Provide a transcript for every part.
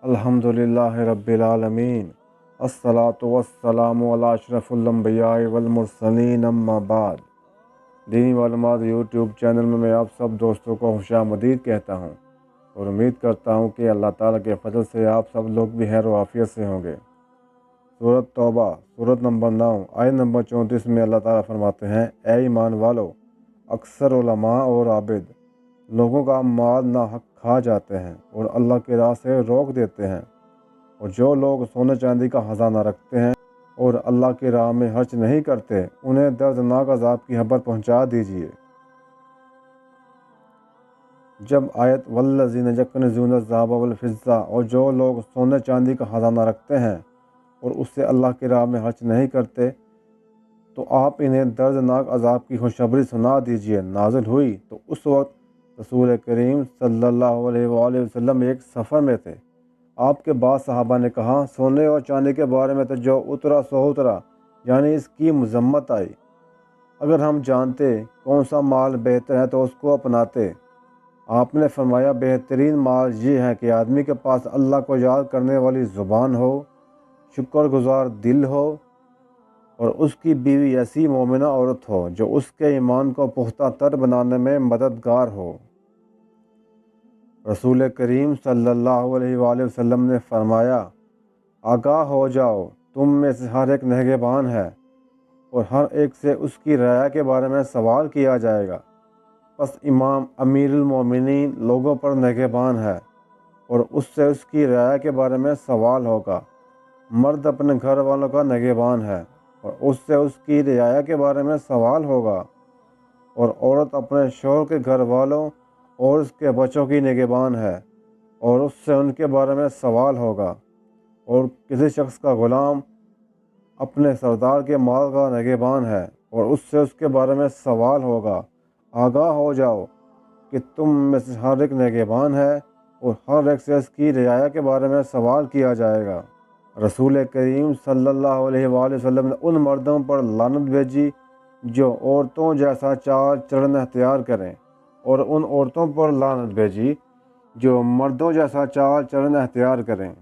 अल्हम्दुलिल्लाह रब्बिल आलमीन अस्सलातु वस्सलामु अला अशरफुल अंबिया वल मुरसलीन अम्मा बाद। दीनी मालूमात यूट्यूब चैनल में मैं आप सब दोस्तों को खुशामदीद कहता हूँ और उम्मीद करता हूँ कि अल्लाह ताला के फजल से आप सब लोग भी खैर आफियत से होंगे। सूरत तौबा सूरत नंबर 9 आयत नंबर 34 में अल्लाह ताला फरमाते हैं, ए ईमान वालो, अक्सर उलमा और आबिद लोगों का माल ना हक खा जाते हैं और अल्लाह की राह से रोक देते हैं, और जो लोग सोने चांदी का खजाना रखते हैं और अल्लाह की राह में खर्च नहीं करते, उन्हें दर्दनाक अजाब की खबर पहुंचा दीजिए। जब आयत वल्लज़ीन यकनज़ून ज़हाब वल फ़िज़्ज़ा, और जो लोग सोने चांदी का खजाना रखते हैं और उससे अल्लाह की राह में खर्च नहीं करते, तो आप इन्हें दर्दनाक अजाब की खुशखबरी सुना दीजिए, नाज़िल हुई तो उस वक्त रसूल करीम सल्लल्लाहु अलैहि वसल्लम एक सफ़र में थे। आपके बाद सहाबा ने कहा, सोने और चांदी के बारे में तो जो उतरा सो उतरा, यानी इसकी मजम्मत आई। अगर हम जानते कौन सा माल बेहतर है तो उसको अपनाते। आपने फरमाया, बेहतरीन माल ये है कि आदमी के पास अल्लाह को याद करने वाली ज़ुबान हो, शुक्रगुजार दिल हो, और उसकी बीवी ऐसी मोमिना औरत हो जो उसके ईमान को पुख्ता तर बनाने में मददगार हो। रसूल करीम सल्लल्लाहु अलैहि वसल्लम ने फरमाया, आगाह हो जाओ, तुम में से हर एक नगहबान है और हर एक से उसकी राय के बारे में सवाल किया जाएगा। बस इमाम अमीरुल मोमिनीन लोगों पर नगहबान है और उससे उसकी राय के बारे में सवाल होगा। मर्द अपने घर वालों का नगहबान है और उससे उसकी रियाया के बारे में सवाल होगा, और औरत अपने शौहर के घर वालों और उसके बच्चों की निगहबान है और उससे उनके बारे में सवाल होगा, और किसी शख्स का ग़ुलाम अपने सरदार के माल का निगहबान है और उससे उसके बारे में सवाल होगा। आगाह हो जाओ कि तुम में से हर एक निगहबान है और हर एक से इसकी रियाया के बारे में सवाल किया जाएगा। रसूल करीम सल्लल्लाहु अलैहि वसल्लम ने उन मर्दों पर लानत भेजी जो औरतों जैसा चाल चलन अख्तियार करें, और उन औरतों पर लानत भेजी जो मर्दों जैसा चाल चलन अख्तियार करें।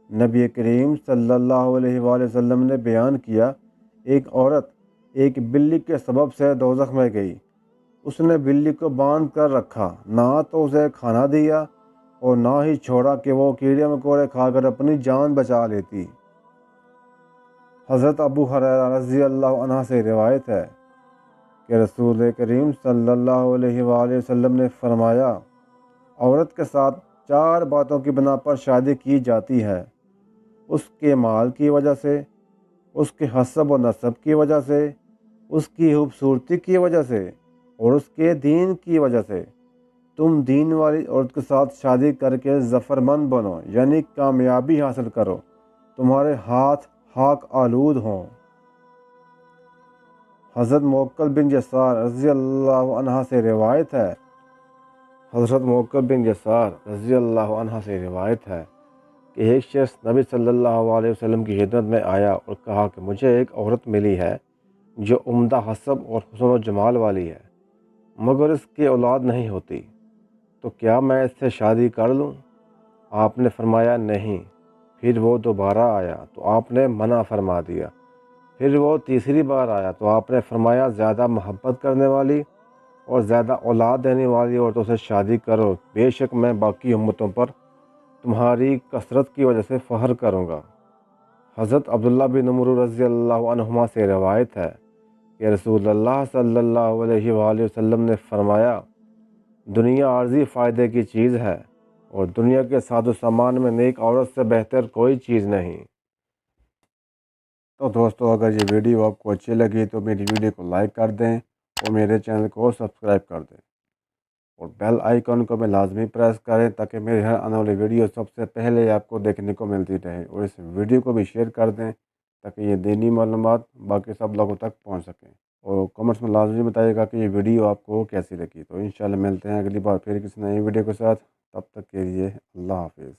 नबी करीम सल्लल्लाहु अलैहि वसल्लम ने बयान किया, एक औरत एक बिल्ली के सबब से दोज़ख में गई। उसने बिल्ली को बांध कर रखा, ना तो उसे खाना दिया और ना ही छोड़ा कि वो कीड़े मकोड़े खाकर अपनी जान बचा लेती। हज़रत अबू हुरैरा रज़ी अल्लाह अन्हु से रिवायत है कि रसूल करीम सल्लल्लाहु अलैहि वसल्लम ने फरमाया, औरत के साथ 4 बातों की बिना पर शादी की जाती है, उसके माल की वजह से, उसके हसब व नसब की वजह से, उसकी खूबसूरती की वजह से और उसके दीन की वजह से। तुम दीन वाली औरत के साथ शादी करके ज़फ़रमंद बनो, यानी कामयाबी हासिल करो, तुम्हारे हाथ हाक आलूद हों। हज़रत मुवक्किल बिन यसार रज़ी अल्लाह अन्हा से रिवायत है कि एक शख्स नबी सल्लल्लाहु अलैहि वसल्लम की खिदमत में आया और कहा कि मुझे एक औरत मिली है जो उम्दा हसब और हुस्न व जमाल वाली है, मगर इसकी औलाद नहीं होती, तो क्या मैं इससे शादी कर लूँ? आपने फरमाया, नहीं। फिर वो दोबारा आया तो आपने मना फरमा दिया। फिर वो तीसरी बार आया तो आपने फरमाया, ज़्यादा मोहब्बत करने वाली और ज़्यादा औलाद देने वाली औरतों से शादी करो, बेशक मैं बाकी उम्मतों पर तुम्हारी कसरत की वजह से फ़ख्र करूँगा। हज़रत अब्दुल्लाह बिन उमर रज़ी अल्लाह अन्हुमा से रवायत है कि रसूलुल्लाह सल्लल्लाहु अलैहि वसल्लम ने फरमाया, दुनिया आर्जी फ़ायदे की चीज़ है और दुनिया के सादो सामान में नेक औरत से बेहतर कोई चीज़ नहीं। तो दोस्तों, अगर ये वीडियो आपको अच्छी लगी तो मेरी वीडियो को लाइक कर दें और मेरे चैनल को सब्सक्राइब कर दें और बेल आइकन को मैं लाजमी प्रेस करें ताकि मेरी हर आने वाली वीडियो सबसे पहले आपको देखने को मिलती रहे, और इस वीडियो को भी शेयर कर दें ताकि ये दीनी मालूमात बाकी सब लोगों तक पहुंच सकें। और कमेंट्स में लाजमी बताइएगा कि ये वीडियो आपको कैसी लगी। तो इंशाल्लाह मिलते हैं अगली बार फिर किसी नई वीडियो के साथ। तब तक के लिए अल्लाह हाफिज़।